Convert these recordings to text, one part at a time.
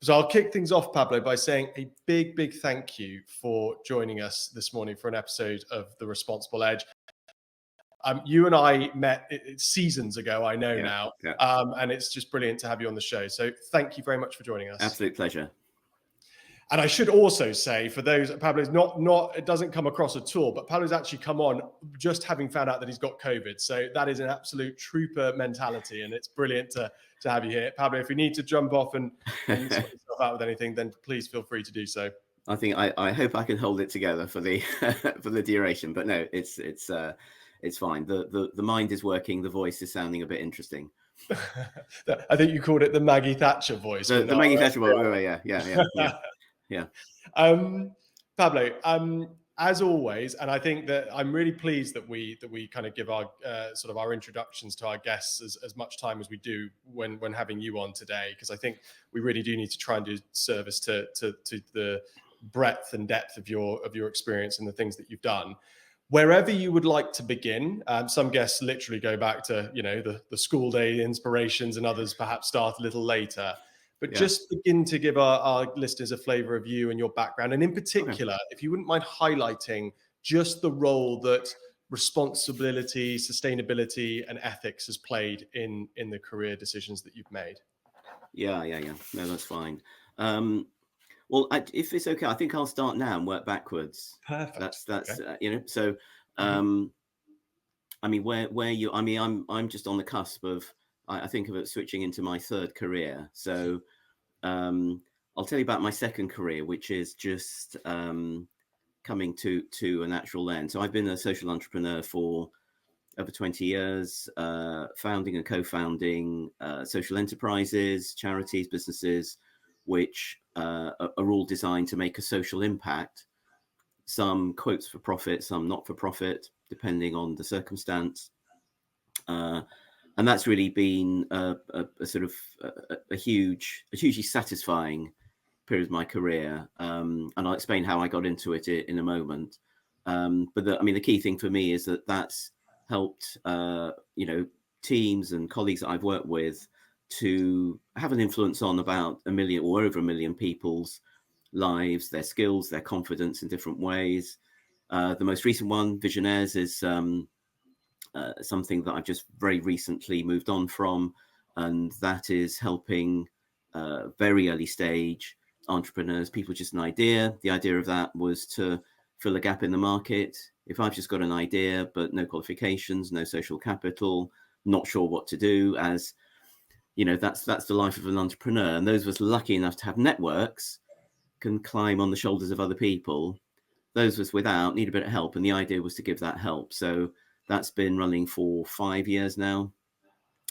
So I'll kick things off, Pablo, by saying a big thank you for joining us this morning for an episode of The Responsible Edge. You and I met seasons ago, I know now, and it's just brilliant to have you on the show. So thank you very much for joining us. Absolute pleasure. And I should also say, for those, Pablo's not it doesn't come across at all, but Pablo's actually come on just having found out that he's got COVID. So that is an absolute trooper mentality, and it's brilliant to have you here. Pablo, if you need to jump off and sort yourself out with anything, then please feel free to do so. I think I hope I can hold it together for the for the duration, but no, it's fine. The mind is working, the voice is sounding a bit interesting. I think you called it the Maggie Thatcher voice. The Maggie Thatcher voice, yeah. Pablo, as always, and I think that I'm really pleased that we kind of give our sort of our introductions to our guests as much time as we do when having you on today, because I think we really do need to try and do service to the breadth and depth of your experience and the things that you've done. Wherever you would like to begin, some guests literally go back to the school day inspirations, and others perhaps start a little later. But just begin to give our listeners a flavor of you and your background. And in particular, if you wouldn't mind highlighting just the role that responsibility, sustainability, and ethics has played in the career decisions that you've made. Yeah. No, that's fine. Well, if it's okay, I think I'll start now and work backwards. Perfect. That's okay. So, I mean, I'm just on the cusp of, I think of it switching into my third career. So I'll tell you about my second career, which is just coming to a natural end. So I've been a social entrepreneur for over 20 years, founding and co-founding social enterprises, charities, businesses, which are all designed to make a social impact. Some quotes for profit, some not for profit, depending on the circumstance. And that's really been a sort of a hugely satisfying period of my career. And I'll explain how I got into it in a moment. But the key thing for me is that that's helped, teams and colleagues that I've worked with to have an influence on about 1 million or over 1 million people's lives, their skills, their confidence in different ways. The most recent one, Visionaires, is something that I've just very recently moved on from, and that is helping very early stage entrepreneurs, people just an idea. The idea of that was to fill a gap in the market. If I've just got an idea but no qualifications, no social capital, not sure what to do, as that's the life of an entrepreneur. And those of us lucky enough to have networks can climb on the shoulders of other people. Those of us without need a bit of help, and the idea was to give that help. So that's been running for 5 years now,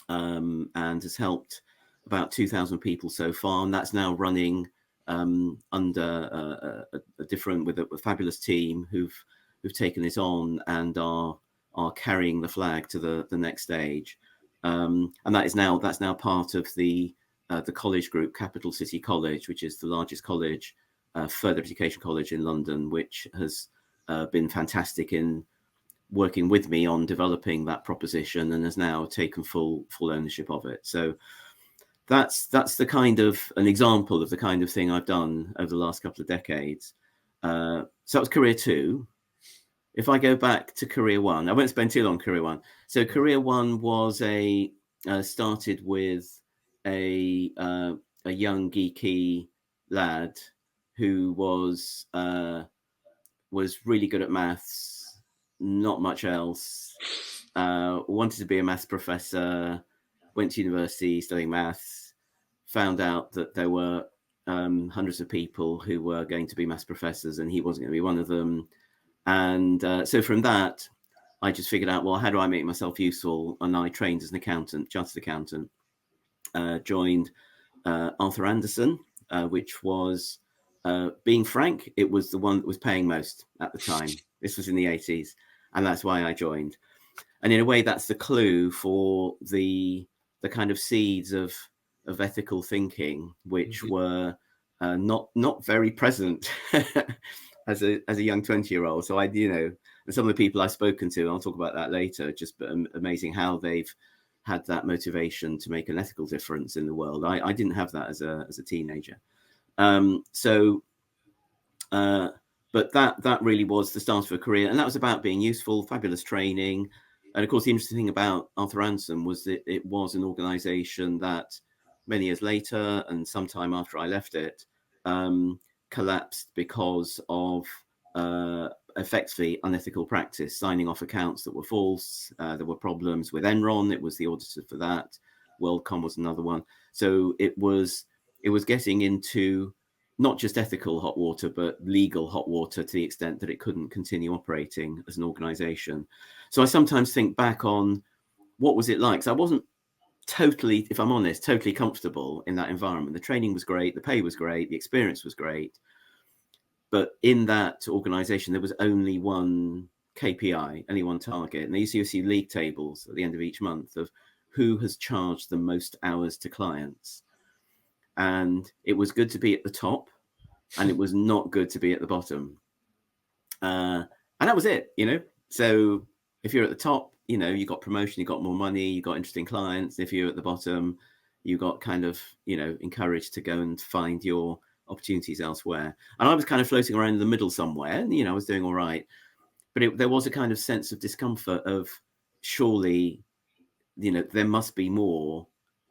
and has helped about 2,000 people so far. And that's now running under a different, with a fabulous team who've taken it on and are carrying the flag to the next stage. And that's now part of the college group, Capital City College, which is the largest college, further education college in London, which has been fantastic in working with me on developing that proposition, and has now taken full ownership of it. So that's the kind of an example of the kind of thing I've done over the last couple of decades. So that was career 2. If I go back to career 1, I won't spend too long on career 1. So career 1 was started with a young geeky lad who was really good at maths, not much else, wanted to be a maths professor, went to university studying maths, found out that there were hundreds of people who were going to be maths professors, and he wasn't going to be one of them. And so from that, I just figured out, well, how do I make myself useful? And I trained as an accountant, chartered accountant, joined Arthur Andersen, which was, being frank, it was the one that was paying most at the time. This was in the 80s. And that's why I joined. And in a way, that's the clue for the kind of seeds of ethical thinking, which were not very present as a young 20-year-old. So and some of the people I've spoken to, I'll talk about that later, just amazing how they've had that motivation to make an ethical difference in the world. I didn't have that as a teenager. But that really was the start of a career, and that was about being useful, fabulous training. And of course, the interesting thing about Arthur Andersen was that it was an organization that many years later, and sometime after I left it, collapsed because of effectively unethical practice, signing off accounts that were false. There were problems with Enron. It was the auditor for that. WorldCom was another one. So it was getting into not just ethical hot water, but legal hot water, to the extent that it couldn't continue operating as an organization. So I sometimes think back on what was it like. So I wasn't totally, if I'm honest, totally comfortable in that environment. The training was great, the pay was great, the experience was great. But in that organization, there was only one KPI, only one target. And they used to see league tables at the end of each month of who has charged the most hours to clients. And it was good to be at the top, and it was not good to be at the bottom. And that was it, So if you're at the top, you got promotion, you got more money, you got interesting clients. If you're at the bottom, you got kind of, encouraged to go and find your opportunities elsewhere. And I was kind of floating around in the middle somewhere, and, I was doing all right. But there was a kind of sense of discomfort of, surely, there must be more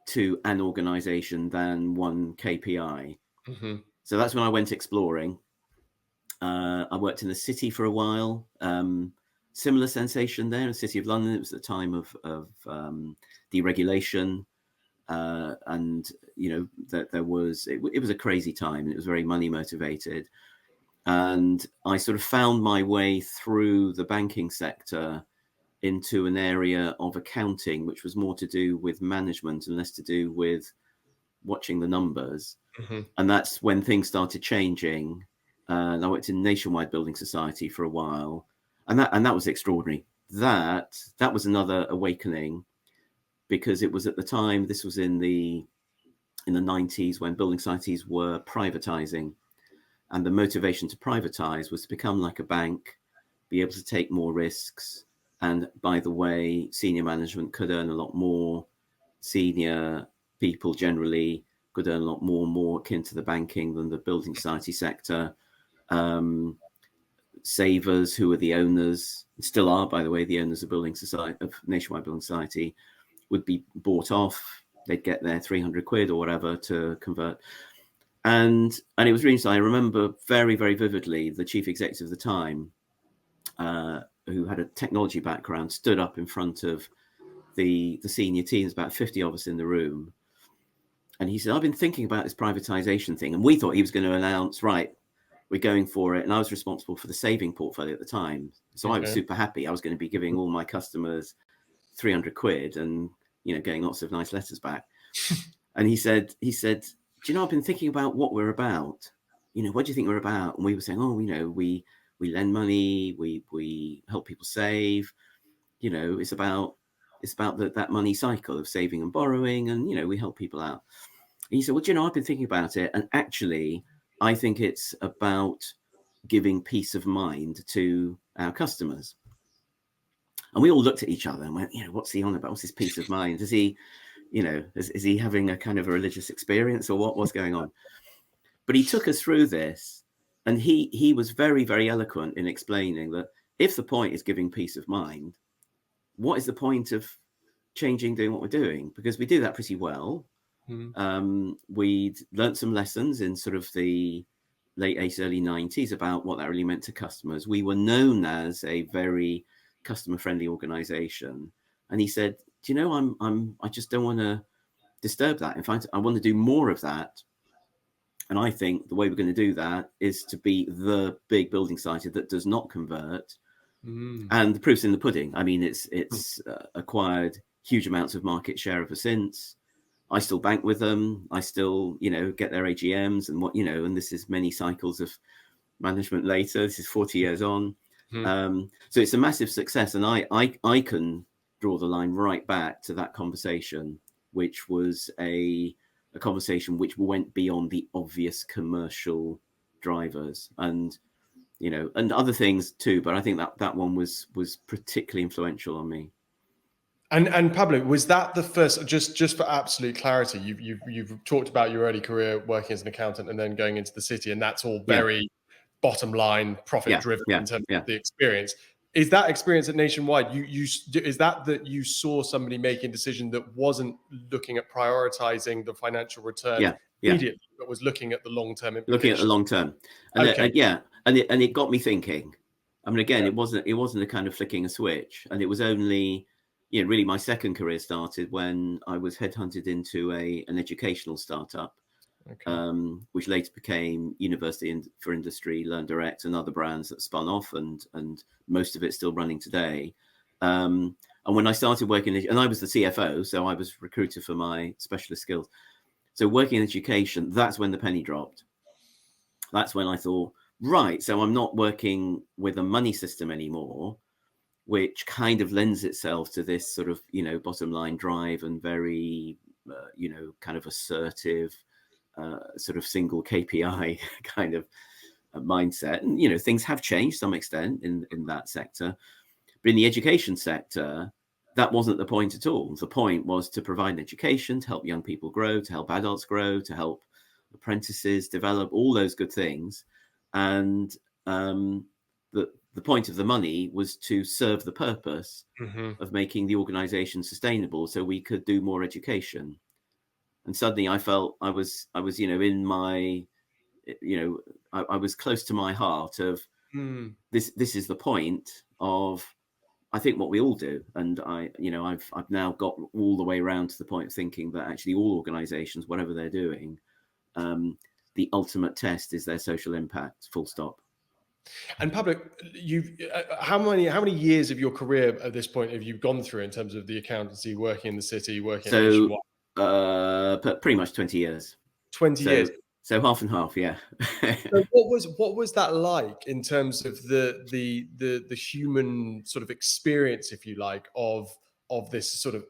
to an organization than one KPI. Mm-hmm. So that's when I went exploring. I worked in the city for a while. Similar sensation there in the City of London. It was the time of deregulation, and that there was it was a crazy time, and it was very money motivated. And I sort of found my way through the banking sector into an area of accounting, which was more to do with management and less to do with watching the numbers. Mm-hmm. And that's when things started changing. And I worked in Nationwide Building Society for a while, and that was extraordinary. That was another awakening, because it was at the time, this was in the 90s, when building societies were privatizing, and the motivation to privatize was to become like a bank, be able to take more risks. And by the way, senior management could earn a lot more. Senior people generally could earn a lot more akin to the banking than the building society sector. Savers, who were the owners, still are, by the way, the owners of Nationwide Building Society, would be bought off. They'd get their 300 quid or whatever to convert. And it was really interesting. I remember very, very vividly the chief executive of the time, who had a technology background, stood up in front of the senior teams, about 50 of us in the room. And he said, I've been thinking about this privatization thing. And we thought he was going to announce, right, we're going for it. And I was responsible for the saving portfolio at the time. So I was super happy. I was going to be giving all my customers 300 quid and, getting lots of nice letters back. And he said, do you know, I've been thinking about what we're about. What do you think we're about? And we were saying, we lend money, we help people save. It's about that money cycle of saving and borrowing, and we help people out. And he said, well, I've been thinking about it, and actually I think it's about giving peace of mind to our customers. And we all looked at each other and went, what's he on about? What's his peace of mind? Is he, is he having a kind of a religious experience, or what's going on? But he took us through this, and he was very, very eloquent in explaining that if the point is giving peace of mind, what is the point of doing what we're doing? Because we do that pretty well. We'd learnt some lessons in sort of the late 80s, early 90s about what that really meant to customers. We were known as a very customer-friendly organization. And he said, do you know, I just don't want to disturb that. In fact, I want to do more of that. And I think the way we're going to do that is to be the big building society that does not convert. And the proof's in the pudding. I mean, it's acquired huge amounts of market share ever since. I still bank with them. I still, get their AGMs and and this is many cycles of management later. This is 40 years on. So it's a massive success. And I can draw the line right back to that conversation, which was a conversation which went beyond the obvious commercial drivers and other things too. But I think that one was particularly influential on me. And Pablo, was that the first? Just for absolute clarity, you've talked about your early career working as an accountant and then going into the city, and that's all Yeah, very bottom line, profit yeah, driven yeah, in terms yeah, of the experience. Is that experience at Nationwide? Is that you saw somebody making a decision that wasn't looking at prioritizing the financial return yeah, yeah. immediately, but was looking at the long term Looking at the implications? long term, and, Okay. yeah, and it got me thinking. I mean, again, Yeah. it wasn't a kind of flicking a switch, and it was only, really my second career started when I was headhunted into an educational startup, Okay. which later became University for Industry, Learn Direct, and other brands that spun off, and most of it's still running today. And when I started working, and I was the CFO, so I was recruited for my specialist skills. So working in education, that's when the penny dropped. That's when I thought, right, so I'm not working with a money system anymore, which kind of lends itself to this sort of, bottom line drive and very, kind of assertive, sort of single KPI kind of mindset. And, things have changed to some extent in that sector. But in the education sector, that wasn't the point at all. The point was to provide an education, to help young people grow, to help adults grow, to help apprentices develop, all those good things. And the point of the money was to serve the purpose Mm-hmm. of making the organization sustainable so we could do more education. And suddenly I felt I was, in my, I was close to my heart of Mm. this is the point of, I think, what we all do. And I've now got all the way around to the point of thinking that actually all organizations, whatever they're doing, the ultimate test is their social impact, full stop. And Pablo, how many years of your career at this point have you gone through in terms of the accountancy, working in the city, working at So Nationwide? pretty much 20 years. 20 So years. so half and half, yeah. So what was that like in terms of the human sort of experience, if you like, of this sort of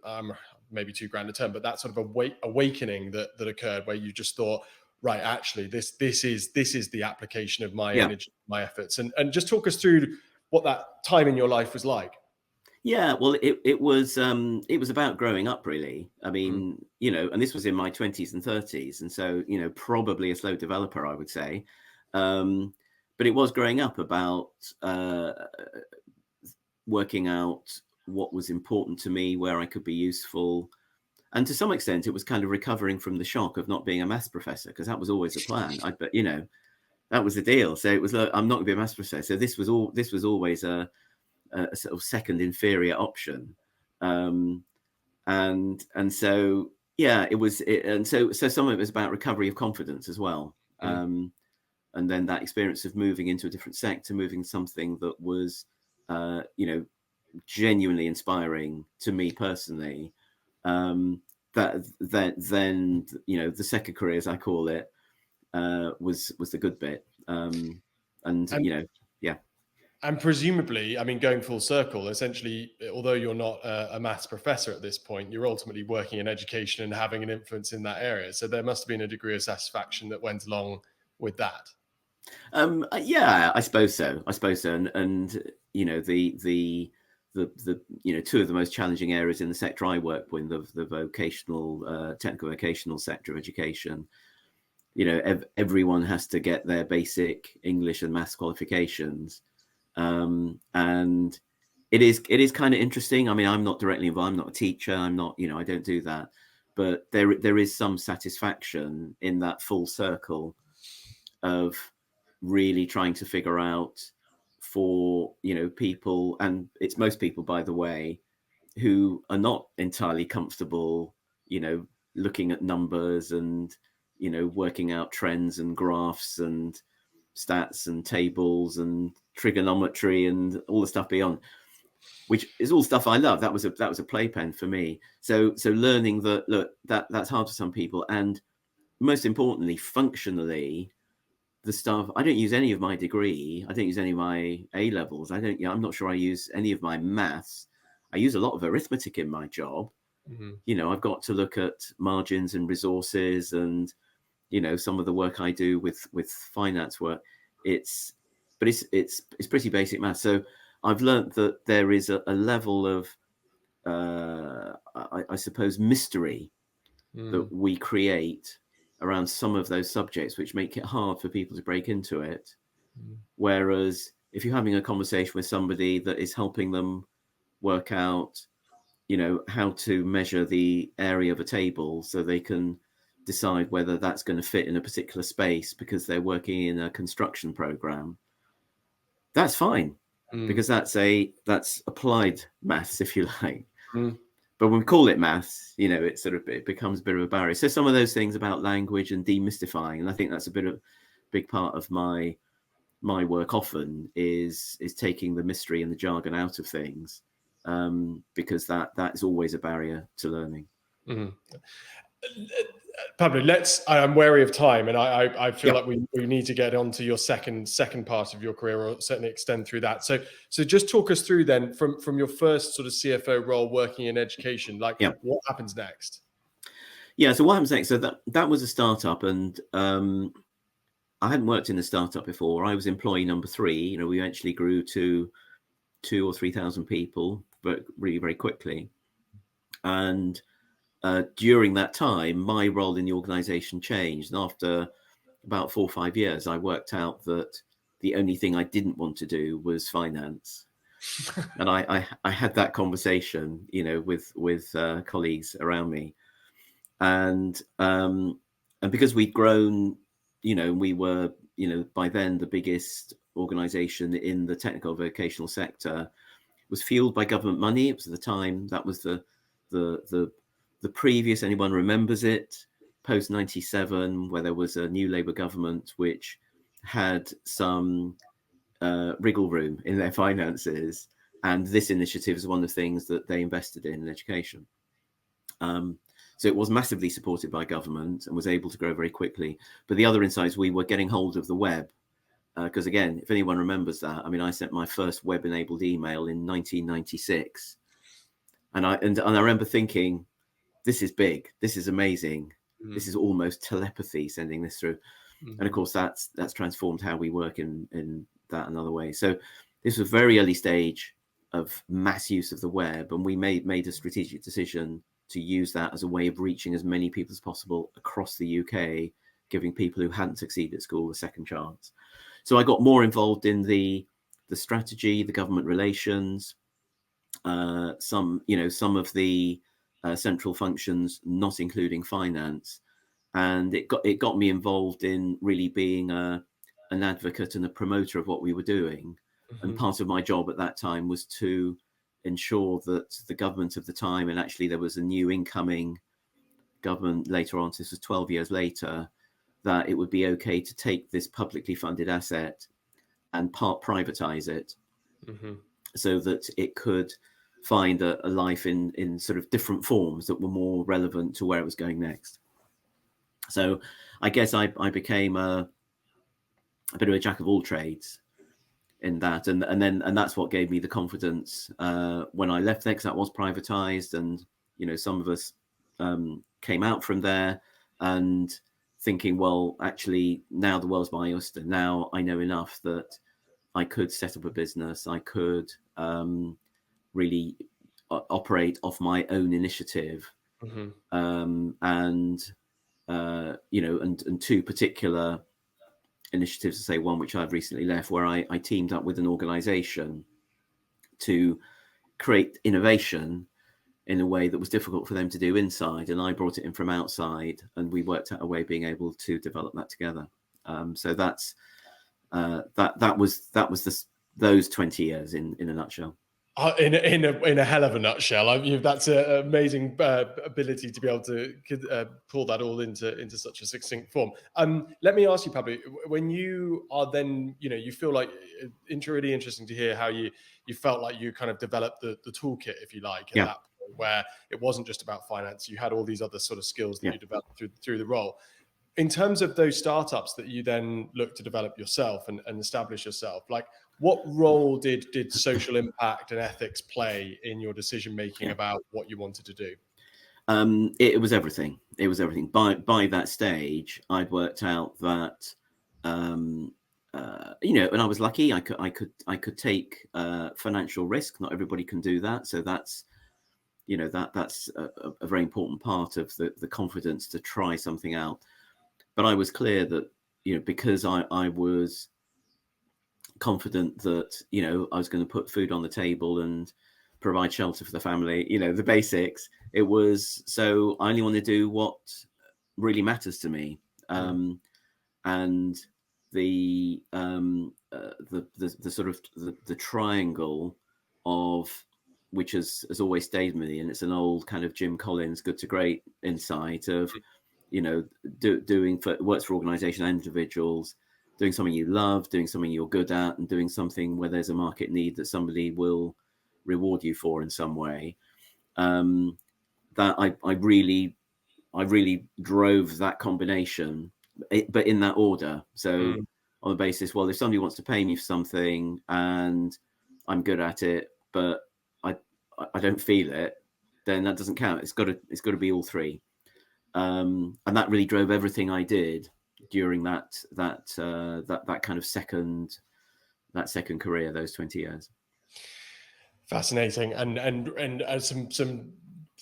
maybe too grand a term, but that sort of awakening that occurred where you just thought, right, actually this is the application of my Yeah. energy, my efforts, and just talk us through what that time in your life was like. Yeah, well, it was about growing up, really. I Mm. mean, and this was in my 20s and 30s, and so probably a slow developer, I would say. But it was growing up about working out what was important to me, where I could be useful, and to some extent, it was kind of recovering from the shock of not being a maths professor, because that was always the plan. But that was the deal. So it was like, I'm not going to be a maths professor. So this was always a sort of second inferior option, and so yeah, and so some of it was about recovery of confidence as well, Mm. and then that experience of moving into a different sector, moving something that was genuinely inspiring to me personally. That then the second career, as I call it, was the good bit, and And yeah. And presumably, I mean, going full circle, essentially, although you're not a maths professor at this point, you're ultimately working in education and having an influence in that area. So there must have been a degree of satisfaction that went along with that. Yeah, I suppose so. And the two of the most challenging areas in the sector I work with, the vocational, technical vocational sector of education. Everyone has to get their basic English and maths qualifications, and it is kind of interesting. I mean, I'm not directly involved. I'm not a teacher. I'm not, I don't do that. But there is some satisfaction in that full circle of really trying to figure out for people, and it's most people, by the way, who are not entirely comfortable looking at numbers and working out trends and graphs and stats and tables and trigonometry and all the stuff beyond, which is all stuff I love. That was a playpen for me. So learning that, look, that's hard for some people, and most importantly, functionally, the stuff, I don't use any of my degree. I don't use any of my A levels. I'm not sure I use any of my maths. I use a lot of arithmetic in my job. Mhm. I've got to look at margins and resources, and some of the work I do with finance work. It's pretty basic math. So I've learned that there is a level of I suppose, mystery that Mm. we create around some of those subjects, which make it hard for people to break into it. Whereas if you're having a conversation with somebody that is helping them work out, how to measure the area of a table so they can decide whether that's going to fit in a particular space because they're working in a construction program, that's fine, because that's applied maths, if you like. But when we call it maths, it becomes a bit of a barrier. So some of those things about language and demystifying, and I think that's a big part of my work often is taking the mystery and the jargon out of things, because that is always a barrier to learning. Pablo, I'm wary of time, and I feel like we need to get on to your second part of your career, or certainly extend through that. So just talk us through then from your first sort of CFO role working in education, like what happens next? Yeah, so what happens next? So that was a startup, and I hadn't worked in a startup before. I was employee number 3. We actually grew to 2,000 or 3,000 people, but really very quickly. And during that time, my role in the organization changed. And after about 4 or 5 years, I worked out that the only thing I didn't want to do was finance. And I had that conversation, with colleagues around me. And because we'd grown, we were, by then the biggest organization in the technical vocational sector, was fueled by government money. It was at the time, that was the previous, anyone remembers it, post 97, where there was a new Labour government which had some wriggle room in their finances, and this initiative is one of the things that they invested in education. So it was massively supported by government and was able to grow very quickly. But the other insights, we were getting hold of the web, because again, if anyone remembers that, I sent my first web-enabled email in 1996, and I remember thinking, this is big, this is amazing, this is almost telepathy sending this through. And of course, that's transformed how we work in that another way. So this was very early stage of mass use of the web, and we made a strategic decision to use that as a way of reaching as many people as possible across the UK, giving people who hadn't succeeded at school a second chance. So I got more involved in the strategy, the government relations, some of the central functions, not including finance, and it got me involved in really being an advocate and a promoter of what we were doing. And part of my job at that time was to ensure that the government of the time, and actually there was a new incoming government later on, so this was 12 years later, that it would be okay to take this publicly funded asset and part privatize it, so that it could find a life in sort of different forms that were more relevant to where it was going next. So I guess I became a bit of a jack of all trades in that, and that's what gave me the confidence when I left there, because that was privatized, and some of us came out from there and thinking, well, actually now the world's my oyster. Now I know enough that I could set up a business, I could really operate off my own initiative, and 2 particular initiatives, to say one which I've recently left, where I teamed up with an organization to create innovation in a way that was difficult for them to do inside, and I brought it in from outside, and we worked out a way of being able to develop that together. So that's that was those 20 years in a nutshell. In a hell of a nutshell. That's an amazing ability to be able to pull that all into such a succinct form. Let me ask you, Pablo, when you are then, you feel like really interesting to hear how you felt like you kind of developed the toolkit, if you like, at that point, where it wasn't just about finance. You had all these other sort of skills that you developed through the role. In terms of those startups that you then look to develop yourself and establish yourself, like, what role did social impact and ethics play in your decision making about what you wanted to do? It was everything. It was everything. By that stage, I'd worked out that and I was lucky. I could take financial risk. Not everybody can do that. So that's that's a very important part of the confidence to try something out. But I was clear that, because I was confident that, I was going to put food on the table and provide shelter for the family, the basics. So I only want to do what really matters to me. And the sort of the triangle of which has always stayed with me, and it's an old kind of Jim Collins good to great insight of, doing works for organization and individuals, doing something you love, doing something you're good at, and doing something where there's a market need that somebody will reward you for in some way. That I really drove that combination, but in that order. So on the basis, well, if somebody wants to pay me for something and I'm good at it, but I don't feel it, then that doesn't count. It's got to be all three. And that really drove everything I did during that kind of second career, those 20 years. Fascinating, and some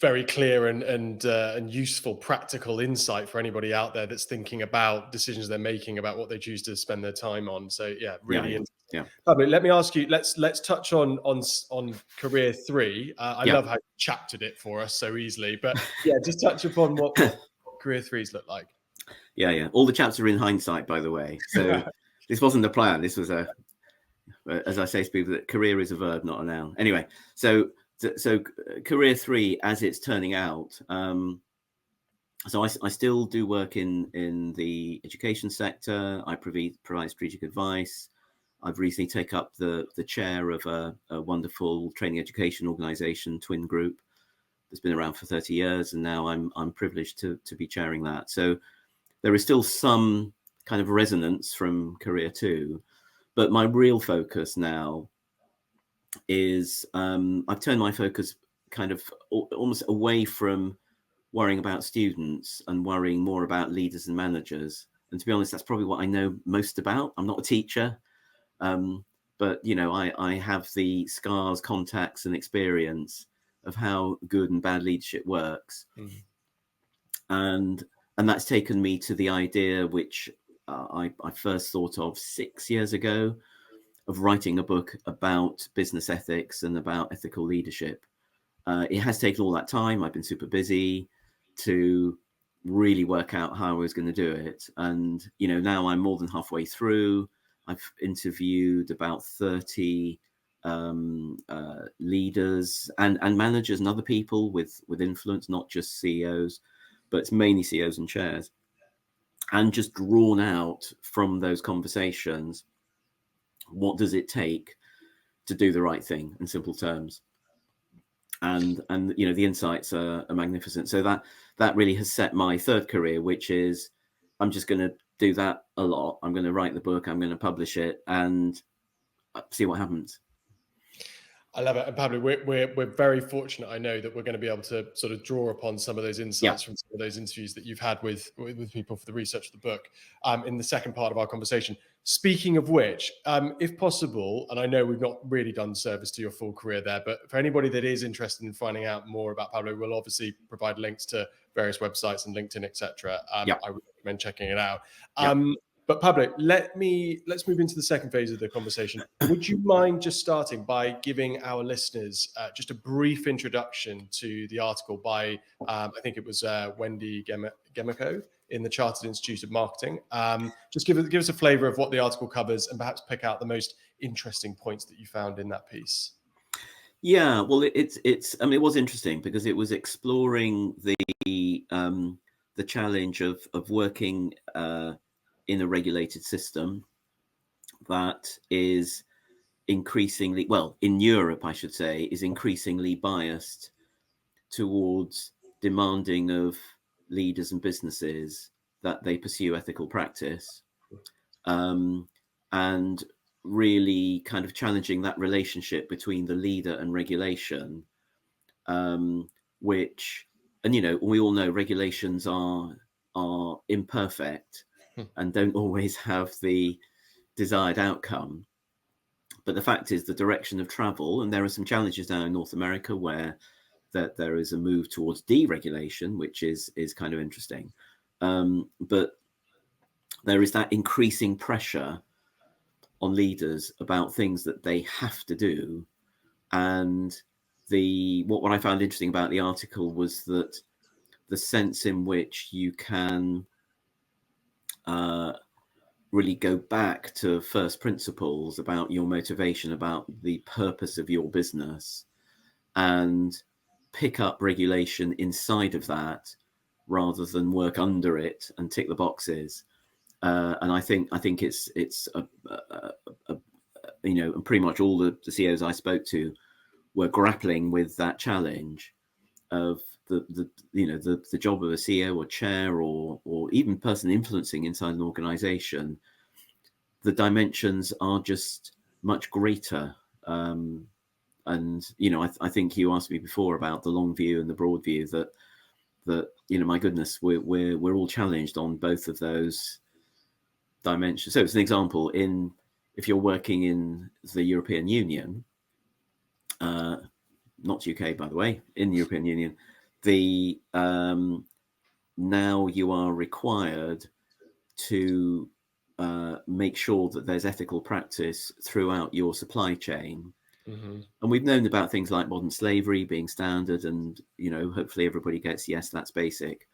very clear and useful practical insight for anybody out there that's thinking about decisions they're making about what they choose to spend their time on. So yeah, really interesting. Yeah. Pablo, let me ask you. Let's touch on career 3. I love how you chaptered it for us so easily, but yeah, just touch upon what career 3s look like. Yeah. All the chapters are in hindsight, by the way. So this wasn't the plan. This was as I say to people, that career is a verb, not a noun. Anyway, so career 3, as it's turning out. So I still do work in the education sector. I provide strategic advice. I've recently taken up the chair of a wonderful training education organization, Twin Group, that's been around for 30 years, and now I'm privileged to be chairing that. So there is still some kind of resonance from career 2, but my real focus now is I've turned my focus kind of almost away from worrying about students and worrying more about leaders and managers. And to be honest, that's probably what I know most about. I'm not a teacher, but I have the scars, contacts, and experience of how good and bad leadership works. And that's taken me to the idea, which I first thought of 6 years ago, of writing a book about business ethics and about ethical leadership. It has taken all that time. I've been super busy to really work out how I was going to do it. And, now I'm more than halfway through. I've interviewed about 30 leaders and managers and other people with influence, not just CEOs, but it's mainly CEOs and chairs. And just drawn out from those conversations, what does it take to do the right thing, in simple terms? And the insights are magnificent. So that really has set my third career, which is I'm just going to do that a lot. I'm going to write the book, I'm going to publish it, and see what happens. I love it. And Pablo, we're very fortunate, I know, that we're going to be able to sort of draw upon some of those insights from some of those interviews that you've had with people for the research of the book in the second part of our conversation. Speaking of which, if possible, and I know we've not really done service to your full career there, but for anybody that is interested in finding out more about Pablo, we'll obviously provide links to various websites and LinkedIn, etc. I would recommend checking it out. But Pablo, let's move into the second phase of the conversation. Would you mind just starting by giving our listeners just a brief introduction to the article by, I think it was Wendy Gemiko in the Chartered Institute of Marketing. Just give us a flavour of what the article covers and perhaps pick out the most interesting points that you found in that piece. Yeah, well, it was interesting because it was exploring the challenge of working in a regulated system that is increasingly, well, in Europe, I should say, is increasingly biased towards demanding of leaders and businesses that they pursue ethical practice, and really kind of challenging that relationship between the leader and regulation, which, and we all know regulations are imperfect and don't always have the desired outcome. But the fact is the direction of travel, and there are some challenges now in North America where that there is a move towards deregulation, which is kind of interesting. But there is that increasing pressure on leaders about things that they have to do. And what I found interesting about the article was that the sense in which you can really go back to first principles about your motivation, about the purpose of your business, and pick up regulation inside of that rather than work under it and tick the boxes. And I think it's you know, and pretty much all the CEOs I spoke to were grappling with that challenge of the you know, the job of a CEO or chair or even person influencing inside an organization. The dimensions are just much greater. And you know, I think you asked me before about the long view and the broad view, that you know, my goodness, we're all challenged on both of those dimensions. So it's an example, if you're working in the European Union, not UK, by the way, in the European Union, the now you are required to make sure that there's ethical practice throughout your supply chain. Mm-hmm. And we've known about things like modern slavery being standard, and you know, hopefully everybody gets, yes, that's basic.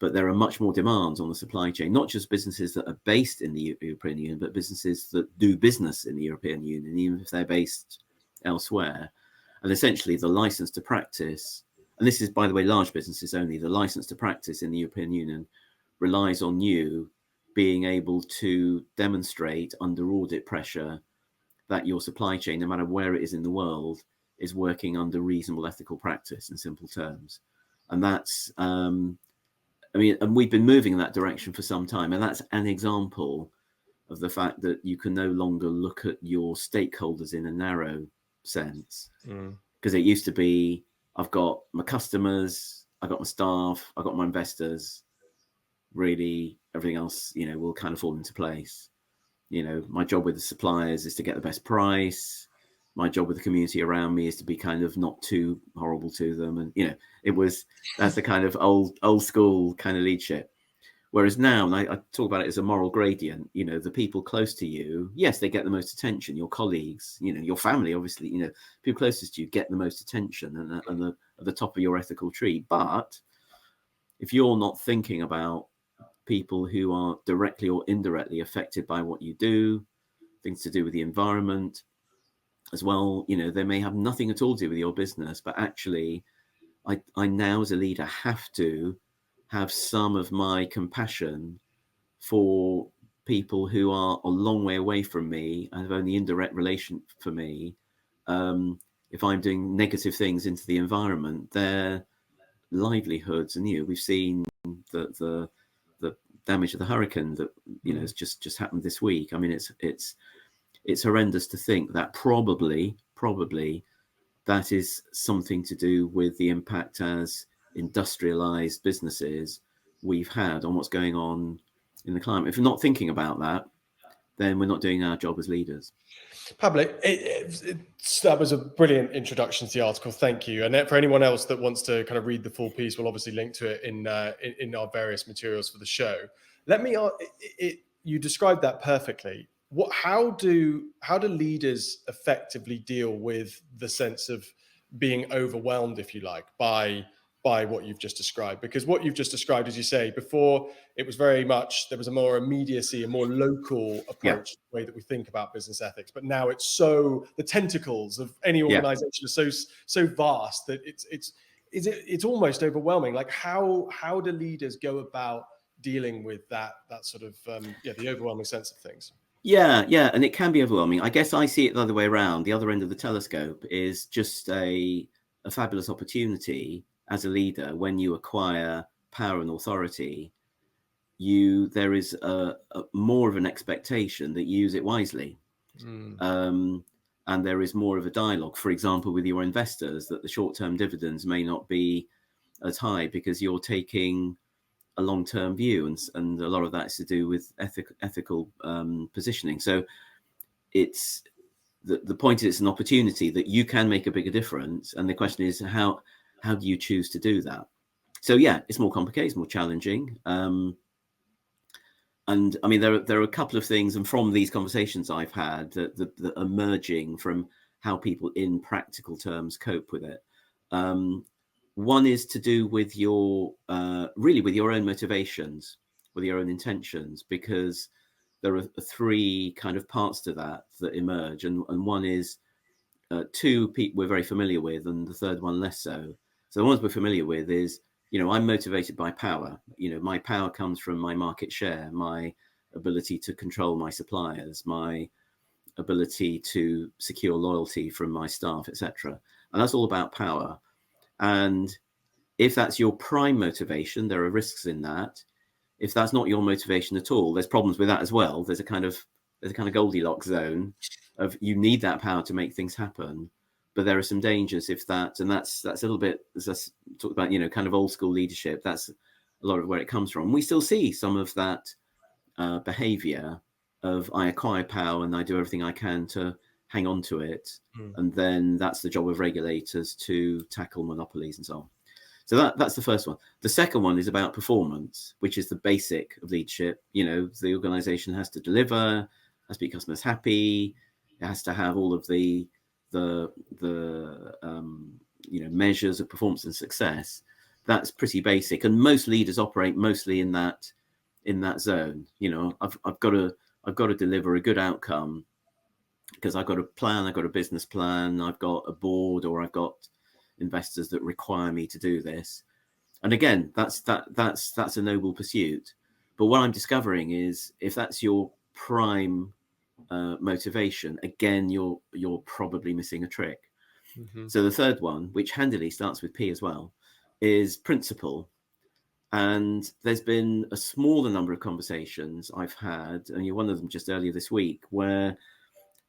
But there are much more demands on the supply chain, not just businesses that are based in the European Union, but businesses that do business in the European Union, even if they're based elsewhere. And essentially the license to practice, and this is, by the way, large businesses only, the license to practice in the European Union relies on you being able to demonstrate under audit pressure that your supply chain, no matter where it is in the world, is working under reasonable ethical practice, in simple terms. And that's, I mean, and we've been moving in that direction for some time. And that's an example of the fact that you can no longer look at your stakeholders in a narrow sense. Because it used to be, I've got my customers, I've got my staff, I've got my investors. Really, everything else, you know, will kind of fall into place. You know, my job with the suppliers is to get the best price. My job with the community around me is to be kind of not too horrible to them. And, you know, that's the kind of old school kind of leadership. Whereas now, and I talk about it as a moral gradient, you know, the people close to you, yes, they get the most attention. Your colleagues, you know, your family, obviously, you know, people closest to you get the most attention and at the top of your ethical tree. But if you're not thinking about people who are directly or indirectly affected by what you do, things to do with the environment as well, you know, they may have nothing at all to do with your business, but actually I now as a leader have to have some of my compassion for people who are a long way away from me and have only indirect relation for me. If I'm doing negative things into the environment, their livelihoods, and you know, we've seen the damage of the hurricane that, you know, has just happened this week. I mean, it's horrendous to think that probably that is something to do with the impact as industrialized businesses we've had on what's going on in the climate. If we're not thinking about that, then we're not doing our job as leaders. Pablo, that was a brilliant introduction to the article. Thank you. And for anyone else that wants to kind of read the full piece, we'll obviously link to it in our various materials for the show. Let me ask, you described that perfectly. How do leaders effectively deal with the sense of being overwhelmed, if you like, by what you've just described? Because what you've just described, as you say, before it was very much, there was a more immediacy, a more local approach to the way that we think about business ethics. But now it's the tentacles of any organization are so vast that it's almost overwhelming. Like how do leaders go about dealing with that sort of the overwhelming sense of things? Yeah, and it can be overwhelming. I guess I see it the other way around. The other end of the telescope is just a fabulous opportunity as a leader. When you acquire power and authority, there is a more of an expectation that you use it wisely. And there is more of a dialogue, for example, with your investors, that the short-term dividends may not be as high because you're taking a long-term view, and a lot of that is to do with ethical positioning. So it's the point is, it's an opportunity that you can make a bigger difference, and the question is how do you choose to do that? So yeah, it's more complicated, it's more challenging. And I mean, there are a couple of things, and from these conversations I've had, that are emerging from how people in practical terms cope with it. One is to do with your really with your own motivations, with your own intentions, because there are three kind of parts to that emerge, and one is two people we're very familiar with, and the third one less so. So the ones we're familiar with is, I'm motivated by power. My power comes from my market share, my ability to control my suppliers, my ability to secure loyalty from my staff, etc. And that's all about power. And if that's your prime motivation, there are risks in that. If that's not your motivation at all, there's problems with that as well. There's a kind of Goldilocks zone of you need that power to make things happen, but there are some dangers if that, and that's a little bit, as I talked about, kind of old school leadership. That's a lot of where it comes from. We still see some of that behavior of I acquire power and I do everything I can to hang on to it, and then that's the job of regulators to tackle monopolies and so on. So that's the first one. The second one is about performance, which is the basic of leadership. The organization has to deliver, has to be customers happy, it has to have all of the measures of performance and success. That's pretty basic, and most leaders operate mostly in that zone. I've got to deliver a good outcome because I've got a plan, I've got a business plan, I've got a board, or I've got investors that require me to do this. And again, that's a noble pursuit. But what I'm discovering is, if that's your prime motivation, again, you're probably missing a trick. So the third one, which handily starts with P as well, is principle. And there's been a smaller number of conversations I've had, and you're one of them just earlier this week, where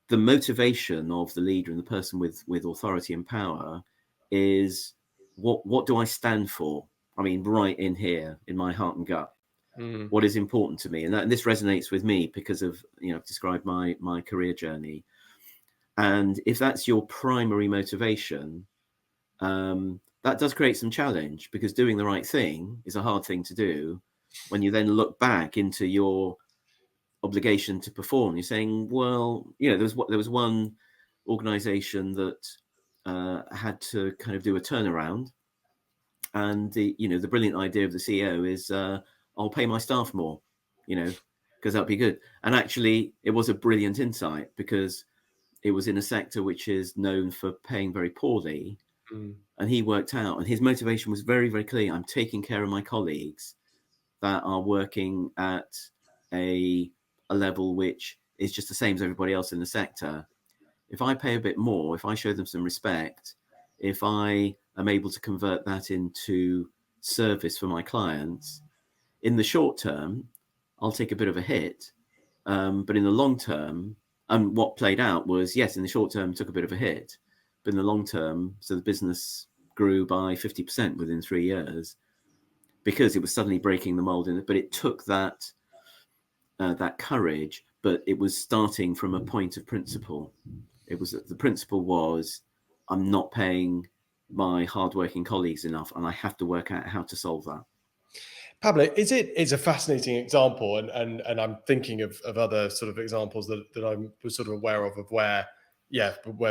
the motivation of the leader and the person with authority and power is, what do I stand for? I mean, right in here, in my heart and gut, what is important to me? And this resonates with me because of, I've described my career journey. And if that's your primary motivation, that does create some challenge, because doing the right thing is a hard thing to do. When you then look back into your obligation to perform, you're saying, well, there was one organization that had to kind of do a turnaround, and the brilliant idea of the CEO is, I'll pay my staff more, because that'd be good. And actually, it was a brilliant insight, because it was in a sector which is known for paying very poorly. And he worked out, and his motivation was very, very clear. I'm taking care of my colleagues that are working at a level which is just the same as everybody else in the sector. If I pay a bit more, if I show them some respect, if I am able to convert that into service for my clients, in the short term, I'll take a bit of a hit. But in the long term, and what played out was, yes, in the short term, took a bit of a hit, but in the long term, so the business grew by 50% within 3 years, because it was suddenly breaking the mold in it. But it took that courage, but it was starting from a point of principle. It was, the principle was, I'm not paying my hardworking colleagues enough, and I have to work out how to solve that. Pablo, it's a fascinating example, and I'm thinking of other sort of examples that I was sort of aware of where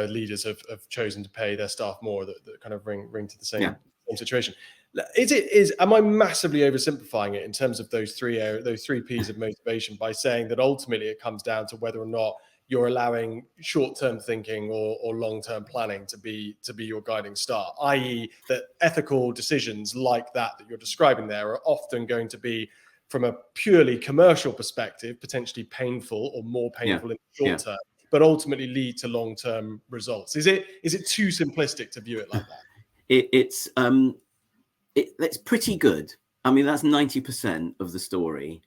leaders have chosen to pay their staff more, that kind of ring to the same situation. Am I massively oversimplifying it in terms of those three P's of motivation by saying that ultimately it comes down to whether or not you're allowing short-term thinking or long-term planning to be your guiding star, i.e. that ethical decisions like that you're describing there are often going to be, from a purely commercial perspective, potentially painful or more painful in the short term, but ultimately lead to long-term results. Is it too simplistic to view it like that? It's pretty good. I mean, that's 90% of the story,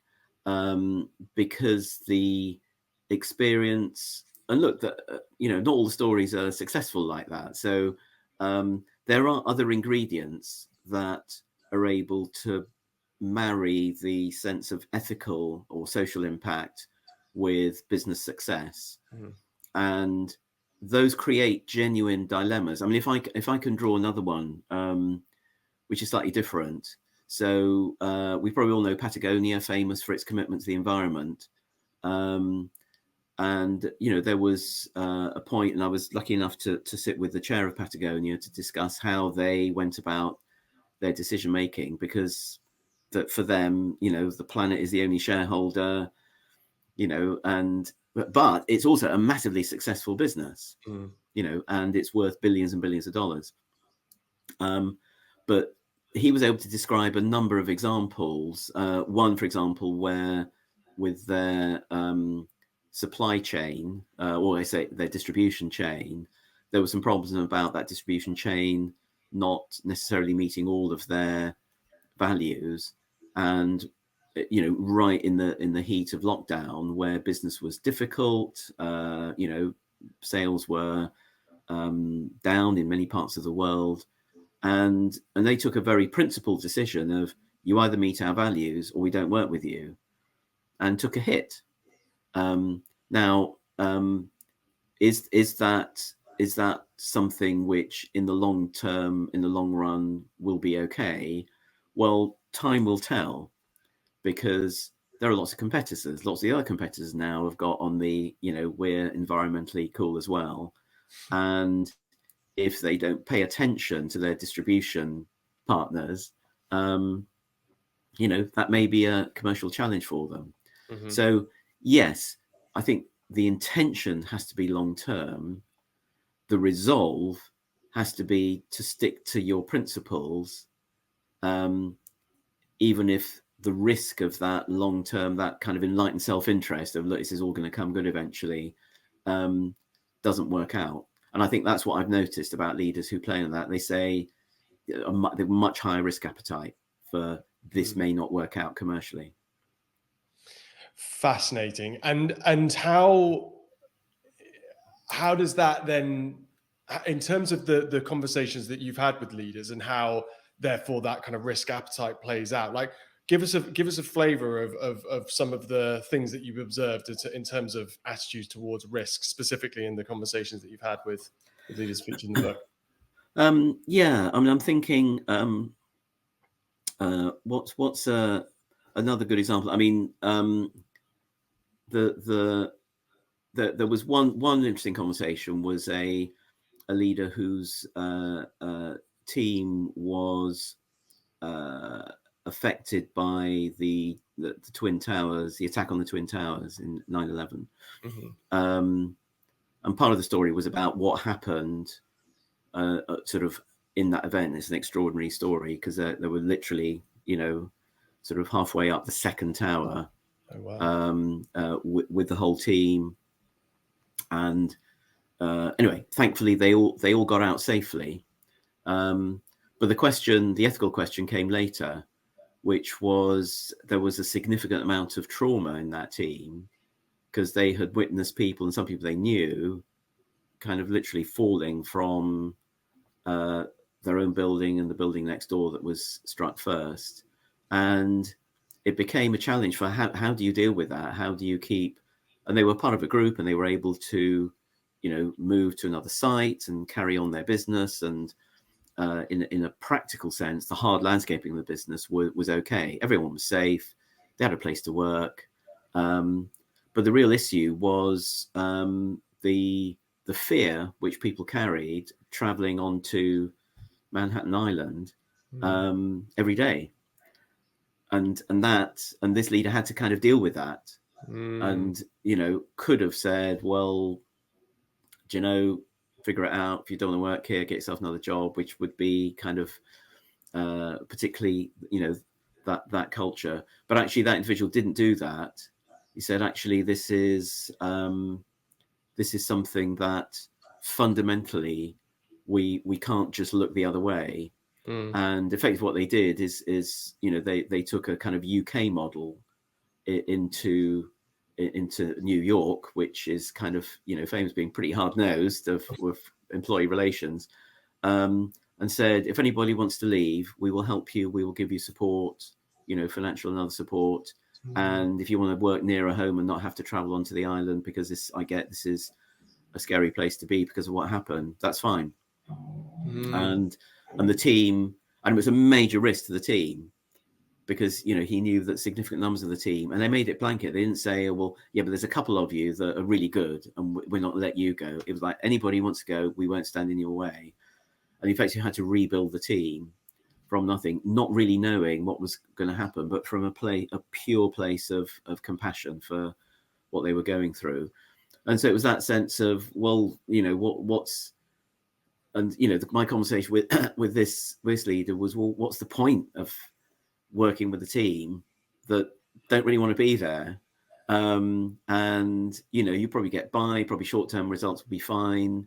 because the experience, and look, that not all the stories are successful like that. So there are other ingredients that are able to marry the sense of ethical or social impact with business success. And those create genuine dilemmas. I mean, if I can draw another one, which is slightly different. So we probably all know Patagonia, famous for its commitment to the environment. And there was a point, and I was lucky enough to sit with the chair of Patagonia to discuss how they went about their decision making, because that for them, the planet is the only shareholder, and but it's also a massively successful business, and it's worth billions and billions of dollars. But he was able to describe a number of examples. One, for example, where with their supply chain, or I say their distribution chain, there were some problems about that distribution chain not necessarily meeting all of their values. And right in the heat of lockdown, where business was difficult, sales were down in many parts of the world, and they took a very principled decision of, you either meet our values or we don't work with you, and took a hit. Now, is that something which in the long term, in the long run, will be okay? Well, time will tell, because there are lots of competitors. Lots of the other competitors now have got on the, we're environmentally cool as well. And if they don't pay attention to their distribution partners, that may be a commercial challenge for them. Mm-hmm. So yes, I think the intention has to be long term. The resolve has to be to stick to your principles, even if the risk of that long term, that kind of enlightened self-interest of, look, this is all going to come good eventually, doesn't work out. And I think that's what I've noticed about leaders who play in that. They say they have much higher risk appetite for this may not work out commercially. Fascinating. And how does that then, in terms of the conversations that you've had with leaders, and how therefore that kind of risk appetite plays out, like give us a flavor of some of the things that you've observed in terms of attitudes towards risk, specifically in the conversations that you've had with leaders featured in the book. Yeah, I mean, I'm thinking, what's another good example? I mean, there was one interesting conversation. Was a leader whose team was affected by the Twin Towers, the attack on the Twin Towers in 9/11. Mm-hmm. And part of the story was about what happened sort of in that event. It's an extraordinary story, because they were literally, sort of halfway up the second tower. Oh, wow. With the whole team. And anyway, thankfully they all got out safely. But the ethical question came later, which was, there was a significant amount of trauma in that team, because they had witnessed people, and some people they knew, kind of literally falling from their own building and the building next door that was struck first. And it became a challenge for how do you deal with that? How do you keep, and they were part of a group, and they were able to, move to another site and carry on their business. And in a practical sense, the hard landscaping of the business was okay. Everyone was safe. They had a place to work. But the real issue was the fear which people carried traveling onto Manhattan Island every day. And this leader had to kind of deal with that, and could have said, well, figure it out. If you don't want to work here, get yourself another job, which would be kind of particularly that culture. But actually, that individual didn't do that. He said, actually, this is something that fundamentally we can't just look the other way. And effectively what they did is they took a kind of UK model into New York, which is kind of famous being pretty hard-nosed with employee relations, and said, if anybody wants to leave, we will help you, we will give you support, financial and other support. And if you want to work nearer home and not have to travel onto the island, because this is a scary place to be because of what happened, that's fine. Mm. And the team, and it was a major risk to the team, because he knew that significant numbers of the team, and they made it blanket. They didn't say, oh, well, yeah, but there's a couple of you that are really good and we're not let you go. It was like, anybody who wants to go, we won't stand in your way. And in fact, you had to rebuild the team from nothing, not really knowing what was going to happen, but from a pure place of compassion for what they were going through. And so it was that sense of, well, what's, and my conversation with this leader was, well, what's the point of working with a team that don't really want to be there? And you probably get by, probably short-term results will be fine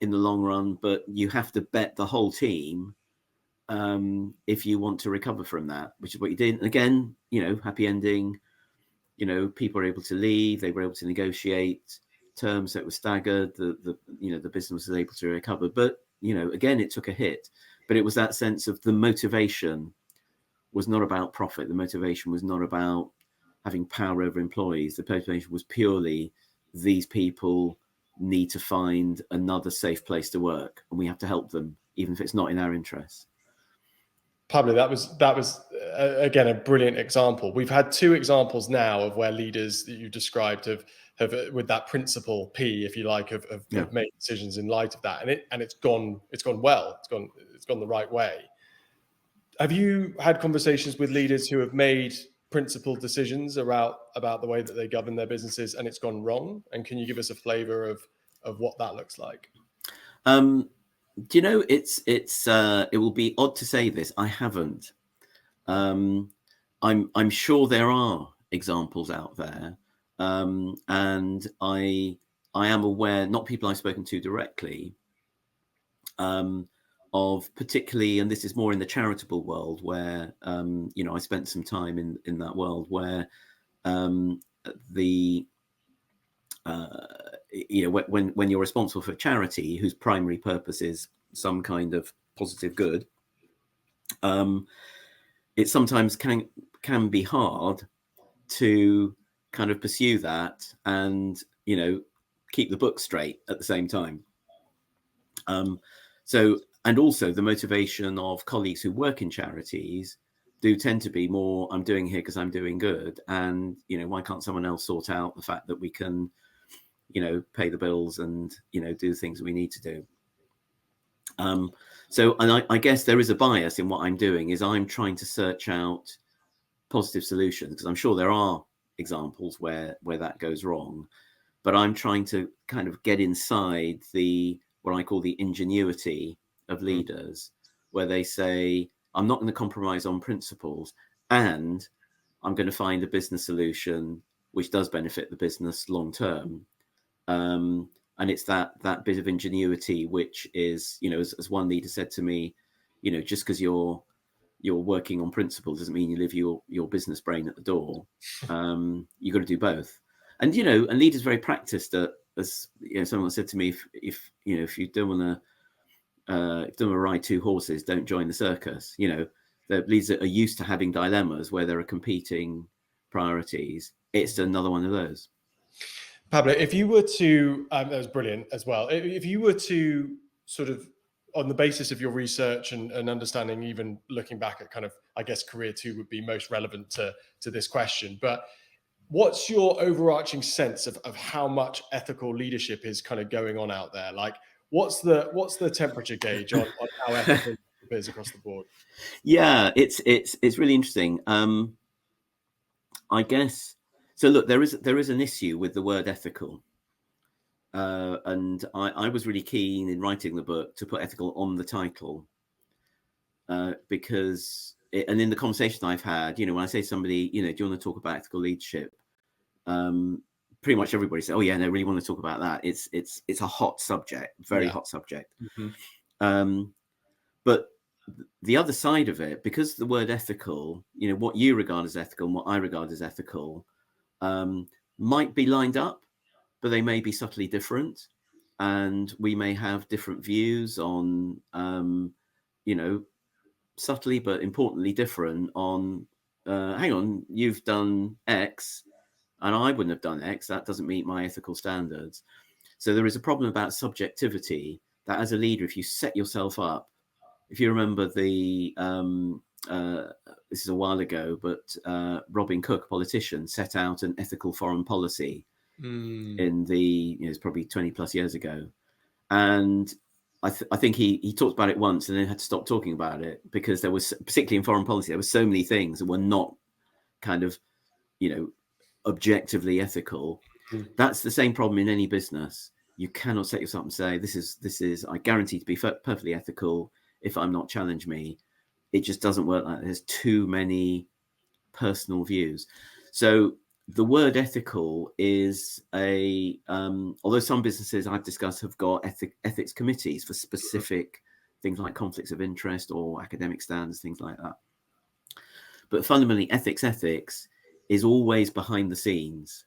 in the long run, but you have to bet the whole team if you want to recover from that, which is what you did. And again, happy ending. People were able to leave, they were able to negotiate terms that were staggered, the business was able to recover. But again, it took a hit. But it was that sense of the motivation was not about profit. The motivation was not about having power over employees. The motivation was purely, these people need to find another safe place to work, and we have to help them, even if it's not in our interest. Pablo, that was again a brilliant example. We've had two examples now of where leaders that you described have with that principle P, if you like, have made decisions in light of that, and it's gone well. It's gone the right way. Have you had conversations with leaders who have made principled decisions about the way that they govern their businesses and it's gone wrong? And can you give us a flavor of what that looks like? Do you know, it will be odd to say this. I haven't. I'm sure there are examples out there, and I am aware, not people I've spoken to directly, of particularly, and this is more in the charitable world, where I spent some time in that world, where when you're responsible for charity whose primary purpose is some kind of positive good, it sometimes can be hard to kind of pursue that and keep the book straight at the same time. And also the motivation of colleagues who work in charities do tend to be more, I'm doing here because I'm doing good, and why can't someone else sort out the fact that we can pay the bills and do things we need to do. And I guess there is a bias in what I'm doing, is I'm trying to search out positive solutions, because I'm sure there are examples where that goes wrong, but I'm trying to kind of get inside what I call the ingenuity of leaders, where they say, I'm not going to compromise on principles, and I'm going to find a business solution which does benefit the business long term. And it's that bit of ingenuity, which is, as one leader said to me, just because you're working on principles doesn't mean you leave your business brain at the door. You've got to do both. And and leaders very practiced at, as someone said to me, if you don't want to ride two horses, don't join the circus. The leaders are used to having dilemmas where there are competing priorities. It's another one of those. Pablo, if you were to, that was brilliant as well. If you were to sort of, on the basis of your research and understanding, even looking back at kind of, I guess, career 2 would be most relevant to this question. But what's your overarching sense of how much ethical leadership is kind of going on out there? Like, what's the temperature gauge on how ethical it is across the board? Yeah, it's really interesting. I guess. So look, there is an issue with the word ethical. And I was really keen in writing the book to put ethical on the title, because, and in the conversation I've had, when I say to somebody, do you want to talk about ethical leadership? Pretty much everybody says, oh yeah, and I really want to talk about that. It's a hot subject, very hot subject. Mm-hmm. But the other side of it, because the word ethical, what you regard as ethical and what I regard as ethical, might be lined up, but they may be subtly different, and we may have different views on, subtly but importantly different on, hang on, you've done X and I wouldn't have done X. That doesn't meet my ethical standards. So there is a problem about subjectivity, that as a leader, if you set yourself up, if you remember the this is a while ago, but Robin Cook, politician, set out an ethical foreign policy in the, it's probably 20 plus years ago. And I think he talked about it once and then had to stop talking about it, because there was, particularly in foreign policy, there were so many things that were not kind of, objectively ethical. That's the same problem in any business. You cannot set yourself up and say, this is I guarantee to be perfectly ethical. If I'm not, challenge me. It just doesn't work like that. There's too many personal views. So the word ethical is although some businesses I've discussed have got ethics committees for specific things like conflicts of interest or academic standards, things like that. But fundamentally, ethics is always behind the scenes.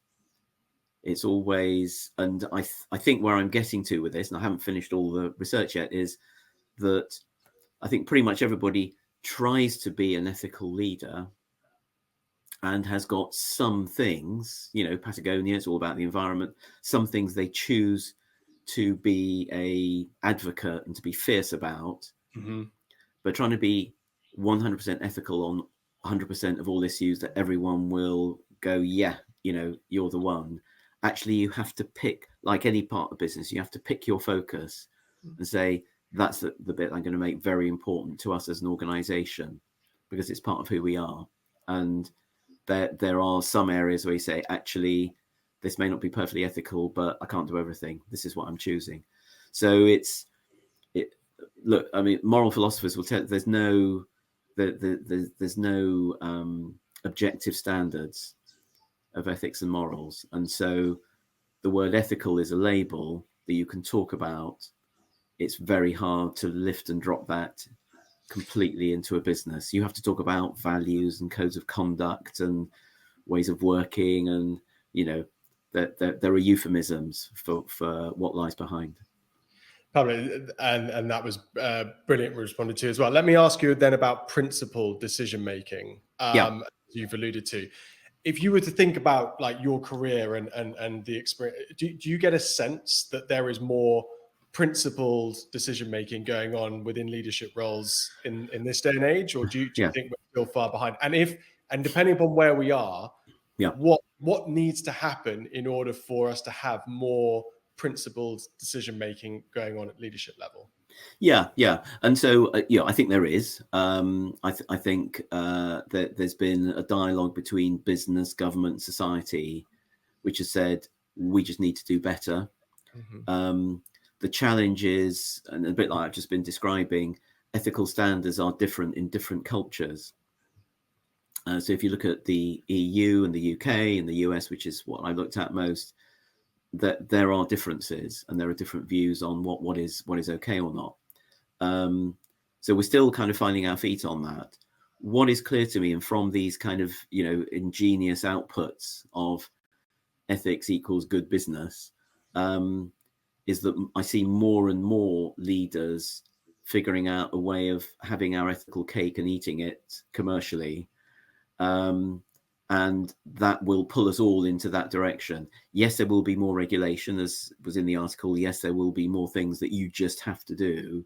It's always, and I think where I'm getting to with this, and I haven't finished all the research yet, is that I think pretty much everybody tries to be an ethical leader and has got some things, Patagonia, it's all about the environment, some things they choose to be a advocate and to be fierce about, but trying to be 100% ethical on 100% of all issues that everyone will go, yeah, you're the one. Actually, you have to pick, like any part of business, you have to pick your focus and say, that's the bit I'm going to make very important to us as an organization, because it's part of who we are. And there are some areas where you say, actually, this may not be perfectly ethical, but I can't do everything. This is what I'm choosing. So look, I mean, moral philosophers will tell there's no objective standards of ethics and morals. And so the word ethical is a label that you can talk about. It's very hard to lift and drop that completely into a business. You have to talk about values and codes of conduct and ways of working, and that there are euphemisms for what lies behind. Pablo, and that was brilliant responded to as well. Let me ask you then about principled decision making. You've alluded to. If you were to think about like your career and the experience, do you get a sense that there is more principled decision making going on within leadership roles in this day and age, or do you think we're still far behind? And depending upon where we are, what needs to happen in order for us to have more principled decision making going on at leadership level? And so I think there is. I think that there's been a dialogue between business, government, society, which has said we just need to do better. The challenge is, and a bit like I've just been describing, ethical standards are different in different cultures. So if you look at the EU and the UK and the US, which is what I looked at most, that there are differences and there are different views on what is okay or not. So we're still kind of finding our feet on that. What is clear to me, and from these kind of ingenious outputs of ethics equals good business, is that I see more and more leaders figuring out a way of having our ethical cake and eating it commercially. And that will pull us all into that direction. Yes, there will be more regulation, as was in the article. Yes, there will be more things that you just have to do.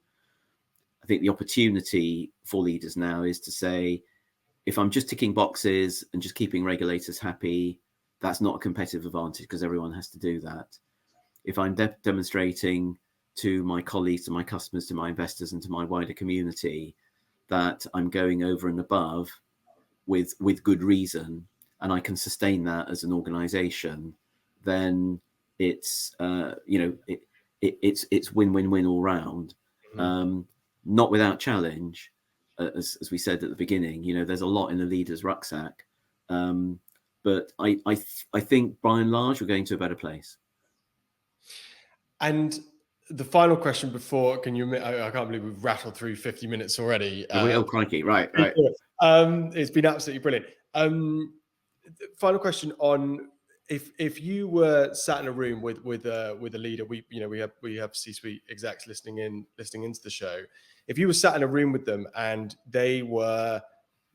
I think the opportunity for leaders now is to say, if I'm just ticking boxes and just keeping regulators happy, that's not a competitive advantage, because everyone has to do that. If I'm demonstrating to my colleagues, to my customers, to my investors, and to my wider community that I'm going over and above with good reason, and I can sustain that as an organization, then it's it's win-win-win all round. Not without challenge, as we said at the beginning. There's a lot in the leader's rucksack, but I think by and large we're going to a better place. And the final question before, can you admit, I can't believe we've rattled through 50 minutes already. Oh, crikey. Right. It's been absolutely brilliant. Final question on if you were sat in a room with a leader, we have C-suite execs listening into the show. If you were sat in a room with them and they were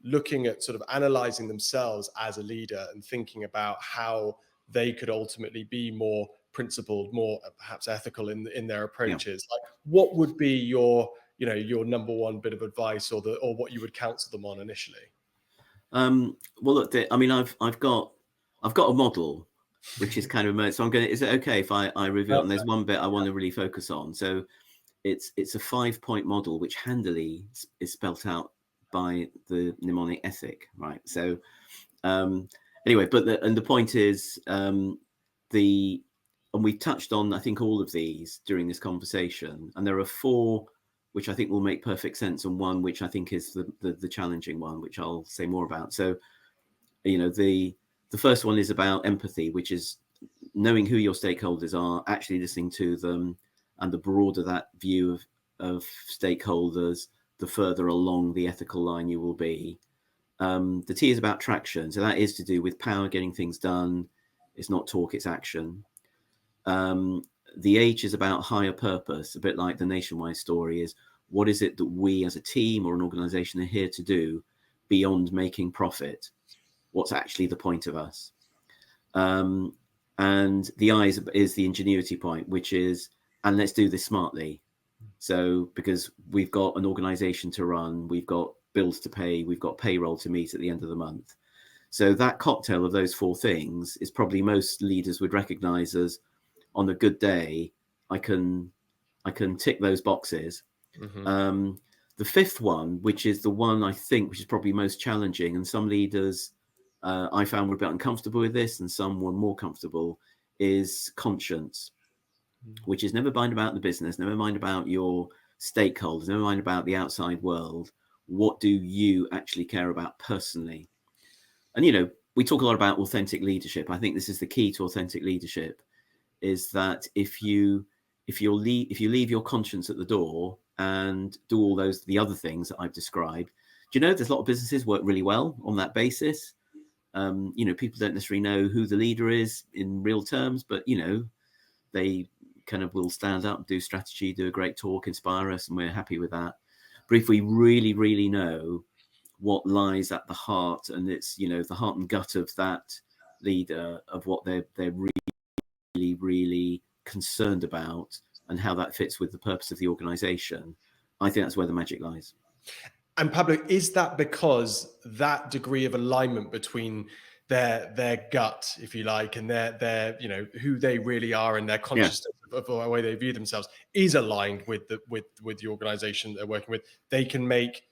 looking at sort of analyzing themselves as a leader and thinking about how they could ultimately be more principled, more perhaps ethical in their approaches. Like, what would be your number one bit of advice, or what you would counsel them on initially? Well, look, I mean, I've got a model which is kind of, so I'm going to, is it okay if I review it? And there's one bit I want to really focus on. So it's a 5-point model which handily is spelt out by the mnemonic ethic, right? So anyway, but the point is, and we've touched on, I think, all of these during this conversation, and there are 4 which I think will make perfect sense, and one which I think is the challenging one, which I'll say more about. So, the first one is about empathy, which is knowing who your stakeholders are, actually listening to them, and the broader that view of stakeholders, the further along the ethical line you will be. The T is about traction. So that is to do with power, getting things done. It's not talk, it's action. The H is about higher purpose, a bit like the Nationwide story is, what is it that we as a team or an organization are here to do beyond making profit? What's actually the point of us? And the I is the ingenuity point, which is, and let's do this smartly. So because we've got an organization to run, we've got bills to pay, we've got payroll to meet at the end of the month. So that cocktail of those 4 things is probably most leaders would recognize as, on a good day, I can tick those boxes. Mm-hmm. The 5th one, which is the one I think which is probably most challenging, and some leaders I found were a bit uncomfortable with this, and some were more comfortable, is conscience, which is never mind about the business, never mind about your stakeholders, never mind about the outside world. What do you actually care about personally? And we talk a lot about authentic leadership. I think this is the key to authentic leadership, is that if you leave your conscience at the door and do all the other things that I've described, there's a lot of businesses work really well on that basis. People don't necessarily know who the leader is in real terms, but they kind of will stand up, do strategy, do a great talk, inspire us, and we're happy with that. But if we really, really know what lies at the heart, and it's the heart and gut of that leader, of what they're really, really concerned about, and how that fits with the purpose of the organization, I think that's where the magic lies. And Pablo, is that because that degree of alignment between their gut, if you like, and their who they really are, and their consciousness of the way they view themselves is aligned with the organization they're working with, they can make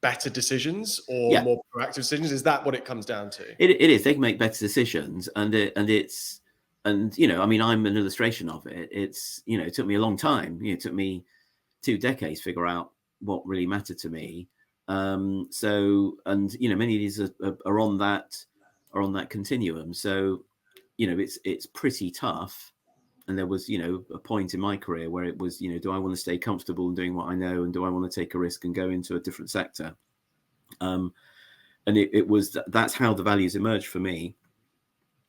better decisions or more proactive decisions? Is that what it comes down to? It is. They can make better decisions, and I mean, I'm an illustration of it. It's it took me a long time. It took me 2 decades to figure out what really mattered to me. Many of these are on that continuum. So it's pretty tough. And there was a point in my career where it was do I want to stay comfortable in doing what I know, and do I want to take a risk and go into a different sector? And that's how the values emerged for me.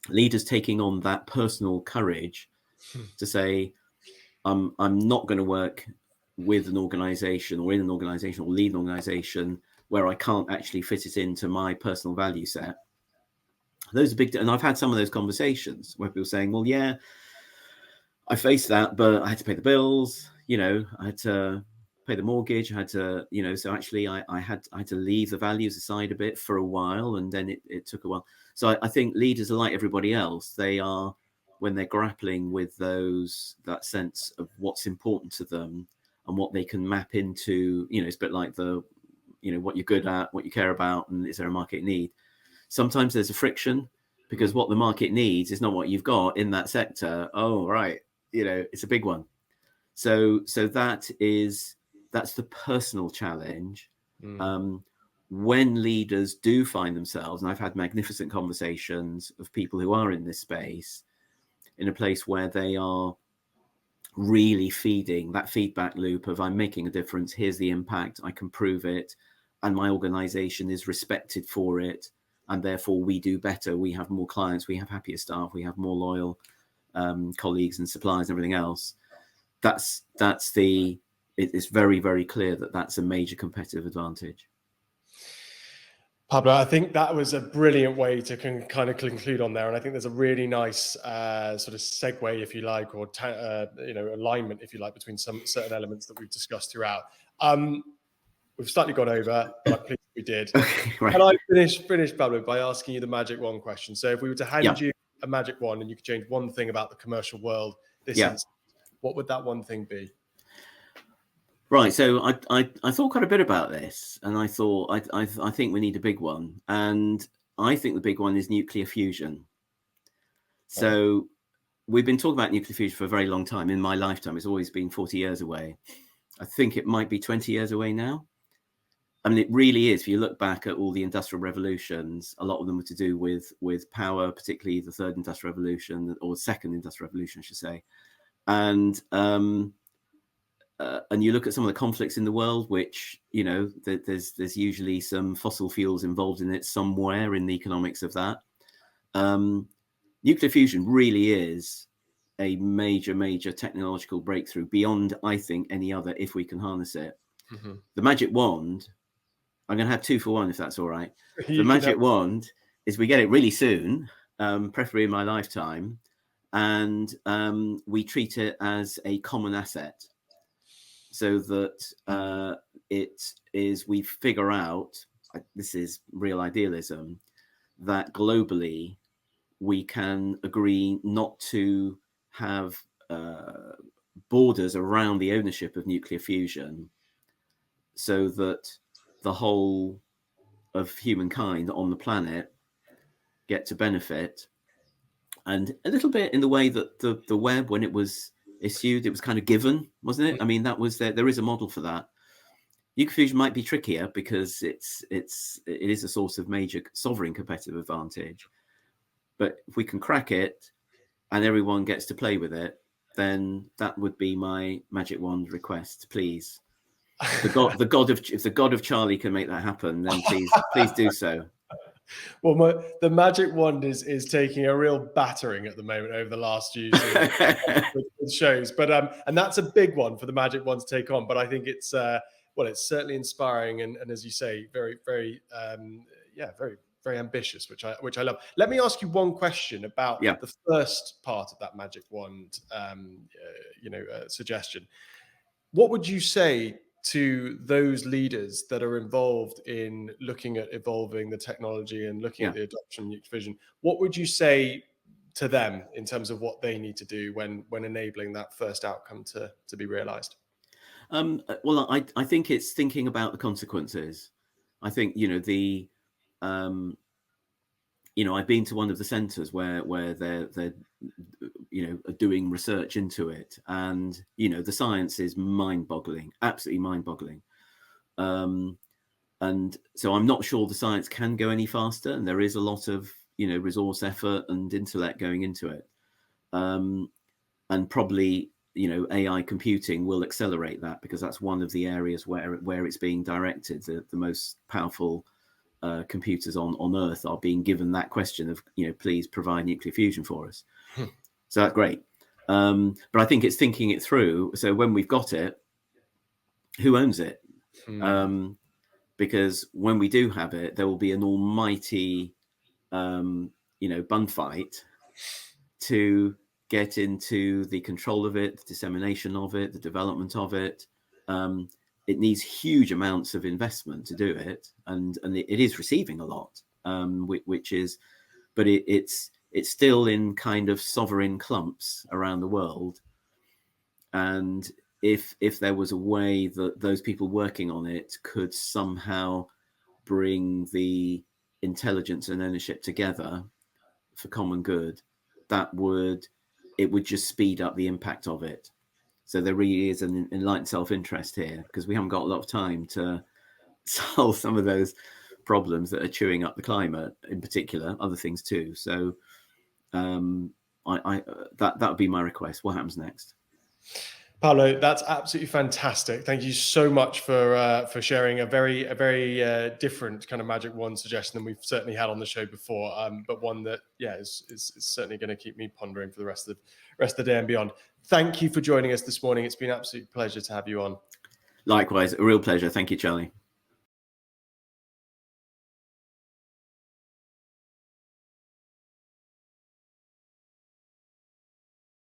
Leaders taking on that personal courage to say, I'm not going to work with an organization or in an organization or lead an organization where I can't actually fit it into my personal value set. Those are big, and I've had some of those conversations where people saying, well, yeah, I faced that, but I had to pay the bills, I had to pay the mortgage, I had to, so actually I had to leave the values aside a bit for a while, and then it took a while. So I think leaders are like everybody else. They are, when they're grappling with that sense of what's important to them and what they can map into, it's a bit like what you're good at, what you care about, and is there a market need? Sometimes there's a friction, because what the market needs is not what you've got in that sector. Oh, right. It's a big one. So that's the personal challenge. When leaders do find themselves, and I've had magnificent conversations of people who are in this space, in a place where they are really feeding that feedback loop of, I'm making a difference, here's the impact, I can prove it, and my organization is respected for it, and therefore we do better, we have more clients, we have happier staff, we have more loyal colleagues and suppliers and everything else. It's very, very clear that that's a major competitive advantage. Pablo, I think that was a brilliant way to kind of conclude on there, and I think there's a really nice sort of segue, if you like, or alignment, if you like, between some certain elements that we've discussed throughout. We've slightly gone over, but I'm pleased we did. Okay, right. Can I finish, Pablo, by asking you the magic wand question? So if we were to hand you a magic wand and you could change one thing about the commercial world this instance, what would that one thing be? Right. So I thought quite a bit about this, and I thought I think we need a big one, and I think the big one is nuclear fusion. So we've been talking about nuclear fusion for a very long time. In my lifetime, it's always been 40 years away. I think it might be 20 years away now. I mean, it really is. If you look back at all the industrial revolutions, a lot of them were to do with power, particularly the third industrial revolution, or second industrial revolution, I should say. And you look at some of the conflicts in the world, which, you know, there's usually some fossil fuels involved in it somewhere in the economics of that. Nuclear fusion really is a major technological breakthrough beyond, I think, any other, if we can harness it. Mm-hmm. The magic wand, I'm going to have 2 for 1, if that's all right. The magic wand is we get it really soon, preferably in my lifetime, and we treat it as a common asset, so that we figure out, this is real idealism, that globally we can agree not to have borders around the ownership of nuclear fusion, so that the whole of humankind on the planet get to benefit. And a little bit in the way that the web, when it was issued, it was kind of given, wasn't it? I mean, that was there is a model for that. Nuclear fusion might be trickier because it is a source of major sovereign competitive advantage. But if we can crack it and everyone gets to play with it, then that would be my magic wand request, please. If the god of Charlie can make that happen, then please do so. Well, the magic wand is taking a real battering at the moment over the last few shows, but and that's a big one for the magic wand to take on. But I think it's it's certainly inspiring and as you say, very very ambitious, which I love. Let me ask you one question about the first part of that magic wand suggestion. What would you say to those leaders that are involved in looking at evolving the technology and looking at the adoption of nuclear fusion? What would you say to them in terms of what they need to do when enabling that first outcome to be realized? Well, I think it's thinking about the consequences. I think, I've been to one of the centers where they're doing research into it, and the science is mind-boggling, absolutely mind-boggling. And so I'm not sure the science can go any faster, and there is a lot of resource, effort, and intellect going into it, and probably AI computing will accelerate that, because that's one of the areas where it's being directed. The most powerful computers on Earth are being given that question of, please provide nuclear fusion for us. So that's great. But I think it's thinking it through. So when we've got it, who owns it? Because when we do have it, there will be an almighty, bun fight to get into the control of it, the dissemination of it, the development of it. It needs huge amounts of investment to do it, and it is receiving a lot, which is, but it's still in kind of sovereign clumps around the world. And if there was a way that those people working on it could somehow bring the intelligence and ownership together for common good, it would just speed up the impact of it. So there really is an enlightened self-interest here, because we haven't got a lot of time to solve some of those problems that are chewing up the climate, in particular, other things too. So that would be my request. What happens next? Pablo, that's absolutely fantastic. Thank you so much for sharing a very different kind of magic wand suggestion than we've certainly had on the show before, but one that is certainly going to keep me pondering for the rest of the day and beyond. Thank you for joining us this morning. It's been an absolute pleasure to have you on. Likewise, a real pleasure. Thank you, Charlie.